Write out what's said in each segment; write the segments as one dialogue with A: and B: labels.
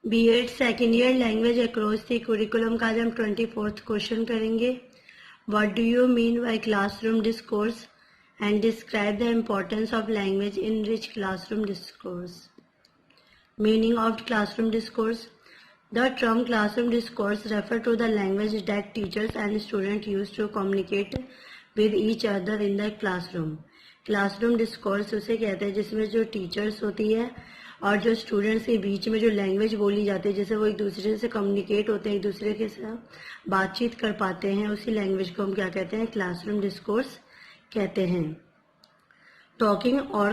A: B.Ed second year language across the curriculum का आज हम 24th क्वेश्चन करेंगे. What do you mean by classroom discourse and describe the importance of language in rich classroom discourse. Meaning of classroom discourse. The term classroom discourse refers to the language that teachers and students use to communicate with each other in the classroom. Classroom discourse उसे कहते हैं जिसमें जो teachers होती है और जो students के बीच में जो लैंग्वेज बोली जाती है, जैसे वो एक दूसरे से कम्युनिकेट होते हैं, एक दूसरे के साथ बातचीत कर पाते हैं, उसी लैंग्वेज को हम क्या कहते हैं, क्लासरूम डिस्कोर्स कहते हैं. Talking or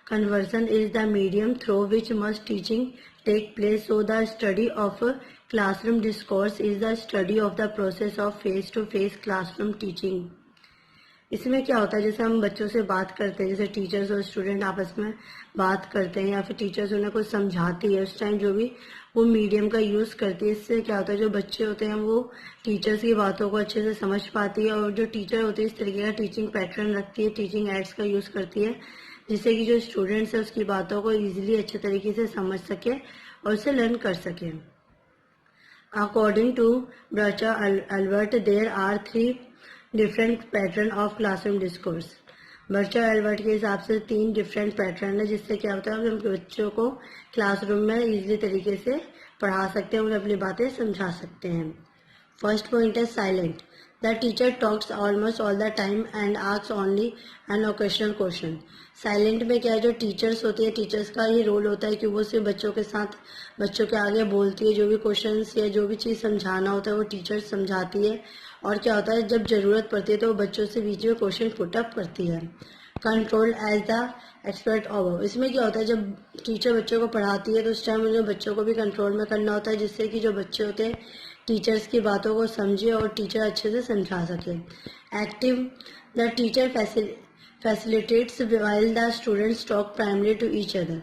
A: conversion is the medium through which much teaching take place. So the study of classroom discourse is the study of the process of face-to-face classroom teaching. इसमें क्या होता है, जैसे हम बच्चों से बात करते हैं, जैसे टीचर्स और स्टूडेंट आपस में बात करते हैं या फिर टीचर्स उन्हें कुछ समझाती है, उस टाइम जो भी वो मीडियम का यूज करती है, इससे क्या होता है जो बच्चे होते हैं वो टीचर्स की बातों को अच्छे से समझ पाती है. और जो टीचर होती है इस तरीके का टीचिंग पैटर्न रखती है, टीचिंग एड्स का यूज करती है, जिससे कि जो स्टूडेंट्स है उसकी बातों को ईजिली अच्छे तरीके से समझ सके और उसे लर्न कर सके. According to Bracha Alpert there are 3 different pattern of classroom discourse. Bracha Alpert के हिसाब से 3 डिफरेंट पैटर्न है, जिससे क्या होता है हम बच्चों को क्लासरूम में इजीली तरीके से पढ़ा सकते हैं, उन्हें अपनी बातें समझा सकते हैं. फर्स्ट पॉइंट है silent. The teacher talks almost all the time and asks only an occasional question. Silent में क्या है, जो टीचर्स होती है, टीचर्स का ये रोल होता है कि वो सिर्फ बच्चों के साथ बच्चों के आगे बोलती है, जो भी क्वेश्चंस या जो भी चीज़ समझाना होता है वो टीचर समझाती है. और क्या होता है जब जरूरत पड़ती है तो वो बच्चों से बीच में क्वेश्चन पुट अप करती है. Control as the expert over. इसमें क्या होता है जब टीचर बच्चों को पढ़ाती है तो उस टाइम उन्हें बच्चों को भी कंट्रोल में करना होता है, जिससे कि जो बच्चे होते हैं टीचर्स की बातों को समझे और टीचर अच्छे से समझा सके. Active. The teacher facilitates while the students talk primary to each other.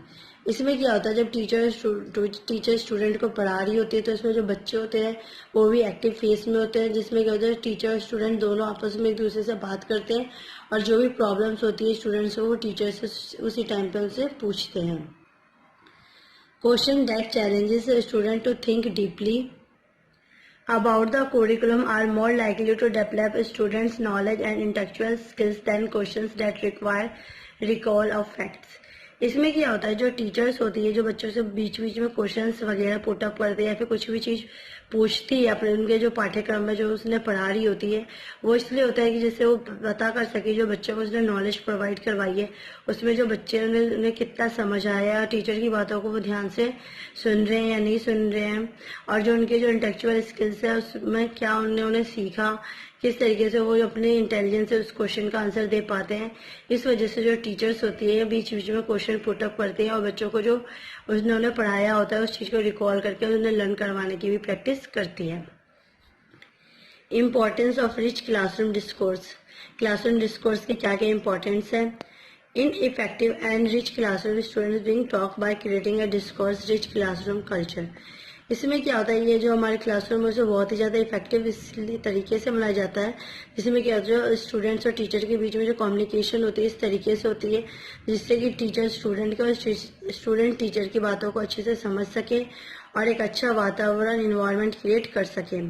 A: इसमें क्या होता है जब टीचर स्टूडेंट को पढ़ा रही होती है तो इसमें जो बच्चे होते हैं वो भी एक्टिव फेस में होते हैं, जिसमें क्या होता है टीचर और स्टूडेंट दोनों आपस में एक दूसरे से बात करते हैं और जो भी प्रॉब्लम्स होती है स्टूडेंट्स को वो टीचर से उसी टाइम पे उनसे पूछते हैं. Question that challenges student to think deeply about the curriculum are more likely to develop students' knowledge and intellectual skills than questions that require recall of facts. इसमें क्या होता है जो टीचर्स होती है जो बच्चों से बीच बीच में क्वेश्चंस वगैरह पुट अप करते हैं या फिर कुछ भी चीज़ पूछती है अपने उनके जो पाठ्यक्रम में जो उसने पढ़ा रही होती है, वो इसलिए होता है कि जिससे वो पता कर सके जो बच्चों को उसने नॉलेज प्रोवाइड करवाई है उसमें जो बच्चे उन्हें कितना समझ आया, टीचर की बातों को वो ध्यान से सुन रहे हैं या नहीं सुन रहे हैं, और जो उनके जो इंटेलेक्चुअल स्किल्स है उसमें क्या उन्होंने सीखा, किस तरीके से वो अपने इंटेलिजेंस से उस क्वेश्चन का आंसर दे पाते हैं. इस वजह से जो टीचर्स होती है बीच बीच में क्वेश्चन पुट अप करते हैं और बच्चों को जो उन्होंने पढ़ाया होता है उस चीज़ को रिकॉल करके उन्हें लर्न करवाने की भी प्रैक्टिस करती है. Importance of rich classroom discourse. Classroom discourse की क्या क्या इंपॉर्टेंस है. In effective and rich classroom students being talk by creating a discourse rich classroom culture. इसमें क्या होता है ये जो हमारे क्लासरूम है बहुत ही ज़्यादा इफेक्टिव इसलिए तरीके से बनाया जाता है, जिसमें क्या होता है जो स्टूडेंट्स और टीचर के बीच में जो कम्युनिकेशन होती है इस तरीके से होती है जिससे कि टीचर स्टूडेंट के और स्टूडेंट टीचर की बातों को अच्छे से समझ सके और एक अच्छा वातावरण इन्वायरमेंट क्रिएट कर सके.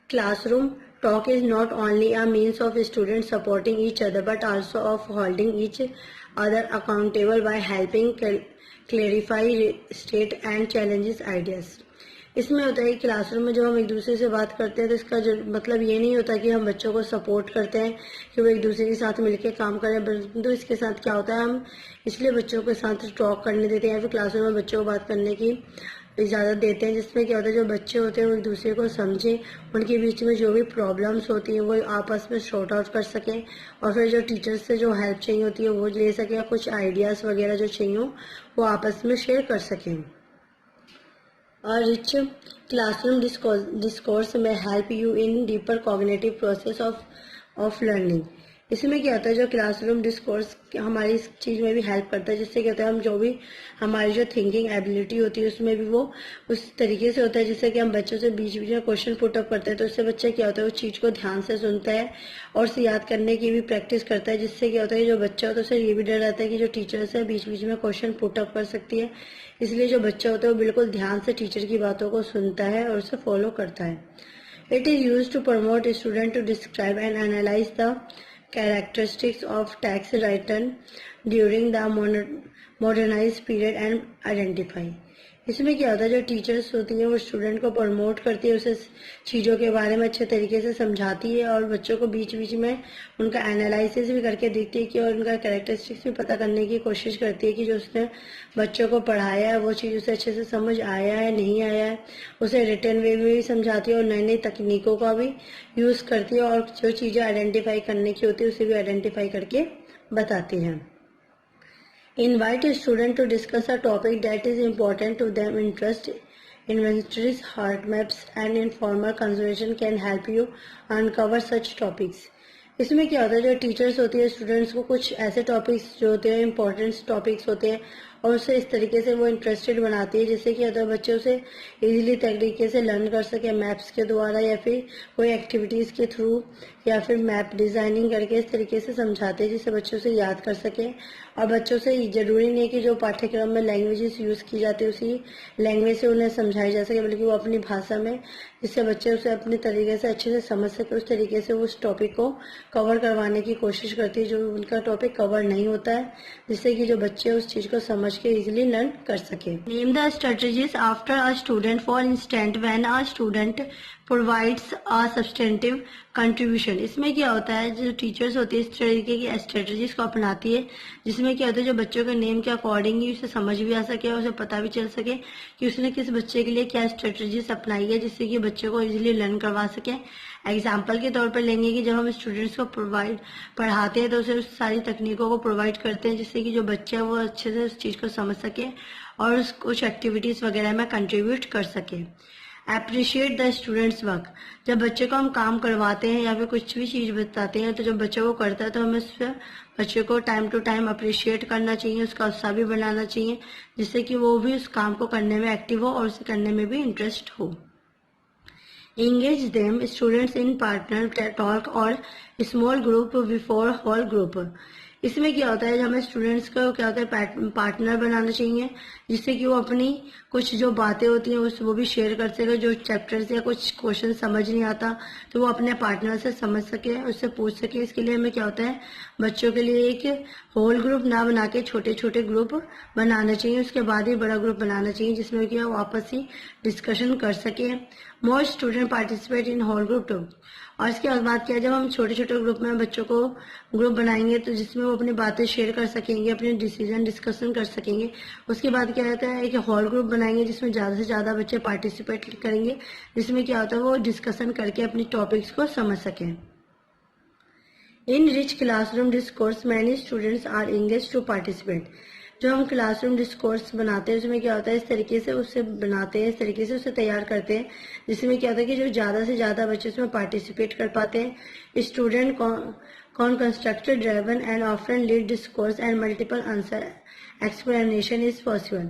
A: Classroom talk is not only a means of students supporting each other but also of holding each other accountable by helping clarify, state and challenges ideas. इसमें होता है क्लासरूम में जब हम एक दूसरे से बात करते हैं तो इसका मतलब ये नहीं होता कि हम बच्चों को सपोर्ट करते हैं कि वो एक दूसरे के साथ मिलकर काम करें, परंतु इसके साथ क्या होता है हम इसलिए बच्चों के साथ टॉक करने देते हैं या फिर क्लासरूम में बच्चों को बात करने की इजाज़त देते हैं, जिसमें क्या होता है जो बच्चे होते हैं वो एक दूसरे को समझें, उनके बीच में जो भी प्रॉब्लम्स होती हैं वो आपस में सॉर्ट आउट कर सकें और फिर जो टीचर्स से जो हेल्प चाहिए होती है वो ले सकें या कुछ आइडियाज़ वगैरह जो चाहिए हो वो आपस में शेयर कर सकें. और रिच क्लासरूम डिस्कोर्स में help you in deeper cognitive process of learning. इसमें क्या होता है, जो क्लासरूम डिस्कोर्स हमारी इस चीज़ में भी हेल्प करता है, जिससे क्या होता है हम जो भी हमारी जो थिंकिंग एबिलिटी होती है उसमें भी वो उस तरीके से होता है, जिससे कि हम बच्चों से बीच बीच में क्वेश्चन पुट अप करते हैं, तो उससे बच्चा क्या होता है उस चीज़ को ध्यान से सुनता है और उसे याद करने की भी प्रैक्टिस करता है, जिससे क्या होता है जो बच्चा होता है उसे ये भी डर रहता है कि जो टीचर्स है बीच बीच में क्वेश्चन पुट अप कर सकती है। इसलिए जो बच्चा होता है वो बिल्कुल ध्यान से टीचर की बातों को सुनता है और उसे फॉलो करता है। It is used to promote a student to describe and analyze the characteristics of text written during the modernized period and identify. इसमें क्या होता है, जो टीचर्स होती है वो स्टूडेंट को प्रमोट करती है, उसे चीज़ों के बारे में अच्छे तरीके से समझाती है और बच्चों को बीच बीच में उनका एनालिसिस भी करके देखती है कि और उनका कैरेक्टरिस्टिक्स भी पता करने की कोशिश करती है कि जो उसने बच्चों को पढ़ाया है वो चीज़ उसे अच्छे से समझ आया है नहीं आया है। उसे रिटर्न वे में भी समझाती है और नई नई तकनीकों का भी यूज़ करती है और जो चीज़ें आइडेंटिफाई करने की होती है उसे भी आइडेंटिफाई करके बताती हैं। Invite a student to discuss a topic that is important to them. Interest, inventories, heart maps, and informal conversation can help you uncover such topics. इसमें क्या होता है, जो टीचर्स होती है स्टूडेंट्स को कुछ ऐसे टॉपिक्स जो होते हैं इंपॉर्टेंट टॉपिक्स होते हैं और उसे इस तरीके से वो इंटरेस्टेड बनाती है, जिससे क्या होता है बच्चे उसे इजीली तरीके से लर्न कर सके मैप्स के द्वारा या फिर कोई एक्टिविटीज़ के थ्रू या फिर मैप डिज़ाइनिंग करके इस तरीके से समझाते हैं जिससे बच्चों से याद कर सके। और बच्चों से ज़रूरी नहीं है कि जो पाठ्यक्रम में लैंग्वेजेस यूज़ की जाती है उसी लैंग्वेज से उन्हें समझाई जा सके, बल्कि वो अपनी भाषा में, जिससे बच्चे उसे अपने तरीके से अच्छे से समझ सके, उस तरीके से वो उस टॉपिक को कवर करवाने की कोशिश करती है जो उनका टॉपिक कवर नहीं होता है, जिससे कि जो बच्चे उस चीज़ को समझ के इजीली लर्न कर सके। Name the strategies after a student, for instant when a student provides a substantive contribution. इसमें क्या होता है, जो टीचर्स होती है इस तरीके की स्ट्रेटजीज को अपनाती है, जिसमें क्या होता है जो बच्चों के नेम के अकॉर्डिंग ही उसे समझ भी आ सके और उसे पता भी चल सके कि उसने किस बच्चे के लिए क्या स्ट्रेटजीज अपनाई है, जिससे कि बच्चों को इजीली लर्न करवा सके। एग्जाम्पल के तौर पर लेंगे कि जब हम स्टूडेंट्स को पढ़ाते हैं तो उसे उस सारी तकनीकों को प्रोवाइड करते हैं जिससे कि जो बच्चा है वो अच्छे से उस चीज़ को समझ सके और उस कुछ एक्टिविटीज़ वगैरह में कंट्रीब्यूट कर सके। अप्रिशिएट द स्टूडेंट्स वर्क, जब बच्चे को हम काम करवाते हैं या फिर कुछ भी चीज़ बताते हैं तो जब बच्चे को करता है तो हमें उस बच्चे को टाइम टू टाइम अप्रिशिएट करना चाहिए, उसका उत्साह भी बनाना चाहिए, जिससे कि वो भी उस काम को करने में एक्टिव हो और उसे करने में भी इंटरेस्ट हो। Engage them students in partner talk और small group before whole group। इसमें क्या होता है, हमें स्टूडेंट्स को क्या होता है पार्टनर बनाना चाहिए, जिससे कि वो अपनी कुछ जो बातें होती हैं वो भी शेयर कर सके। जो चैप्टर्स या कुछ क्वेश्चन समझ नहीं आता तो वो अपने पार्टनर से समझ सके, उससे पूछ सके। इसके लिए हमें क्या होता है बच्चों के लिए एक होल ग्रुप ना बना के छोटे छोटे ग्रुप बनाना चाहिए, उसके बाद ही बड़ा ग्रुप बनाना चाहिए जिसमें कि वो आपस ही डिस्कशन कर सके। More student participate in whole group too. और इसके बाद क्या है, जब हम छोटे छोटे ग्रुप में बच्चों को ग्रुप बनाएंगे तो जिसमें वो अपनी बातें शेयर कर सकेंगे, अपने डिसीजन डिस्कशन कर सकेंगे। उसके बाद क्या रहता है, एक हॉल ग्रुप बनाएंगे जिसमें ज़्यादा से ज़्यादा बच्चे पार्टिसिपेट करेंगे, जिसमें क्या होता है वो डिस्कशन करके अपनी टॉपिक्स को समझ सकें। In rich classroom discourse many students are engaged to participate. जो हम क्लासरूम डिस्कोर्स बनाते हैं उसमें क्या होता है इस तरीके से उसे बनाते हैं, इस तरीके से उसे तैयार करते हैं जिसमें क्या होता है कि जो ज़्यादा से ज़्यादा बच्चे उसमें पार्टिसिपेट कर पाते हैं। Student con constructed driven and often lead discourse and multiple answer explanation is possible.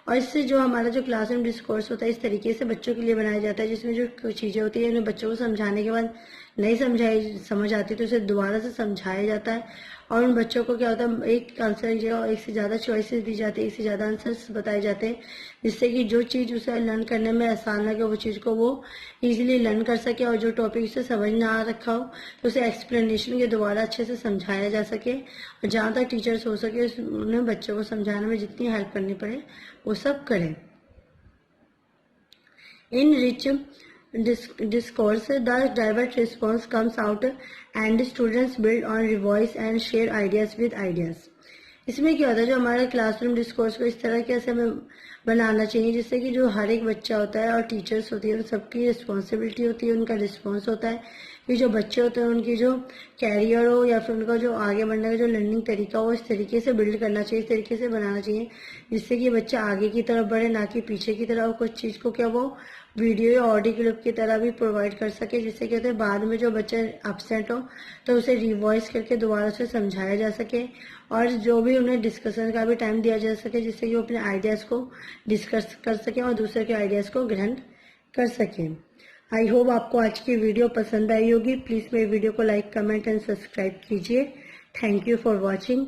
A: और इससे जो हमारा जो क्लासरूम डिस्कोर्स होता है इस तरीके से बच्चों के लिए बनाया जाता है जिसमें जो चीज़ें होती है उन्हें बच्चों को समझाने के बाद नहीं समझ आती तो उसे दोबारा से समझाया जाता है और उन बच्चों को क्या होता है एक आंसर की जगह एक से ज़्यादा चॉइसेस दी जाती है, एक से ज़्यादा आंसर्स बताए जाते हैं, जिससे कि जो चीज़ उसे लर्न करने में आसान लगे वो चीज़ को वो इजीली लर्न कर सके और जो टॉपिक उसे समझ ना आ रखा हो तो उसे एक्सप्लेनेशन के द्वारा अच्छे से समझाया जा सके। और जहाँ तक टीचर्स हो सके उन्हें बच्चों को समझाने में जितनी हेल्प करनी पड़े वो सब करें। इन rich discourse, the direct response comes out and students build on revise and share ideas with ideas। इसमें क्या होता है जो हमारा क्लासरूम डिस्कोर्स को इस तरह कैसे हमें बनाना चाहिए जिससे कि जो हर एक बच्चा होता है और टीचर्स होती है उन सबकी रिस्पॉन्सिबिलिटी होती है, उनका रिस्पॉन्स होता है कि जो बच्चे होते हैं उनकी जो कैरियर हो या फिर उनका जो आगे बढ़ने का जो लर्निंग तरीका हो इस तरीके से बिल्ड करना चाहिए, इस तरीके से बनाना चाहिए जिससे कि बच्चा आगे की तरफ बढ़े, ना कि पीछे की तरफ। कुछ चीज़ को क्या वो वीडियो या ऑडियो क्लिप की तरह भी प्रोवाइड कर सके, जिससे कहते हैं बाद में जो बच्चा एब्सेंट हो तो उसे रिवॉइस करके दोबारा से समझाया जा सके, और जो भी उन्हें डिस्कशन का भी टाइम दिया जा सके जिससे कि वो अपने आइडियाज़ को डिस्कस कर सके और दूसरे के आइडियाज़ को ग्रहण कर सके। आई होप आपको आज की वीडियो पसंद आई होगी। प्लीज़ मेरे वीडियो को लाइक, कमेंट एंड सब्सक्राइब कीजिए। Thank you for watching.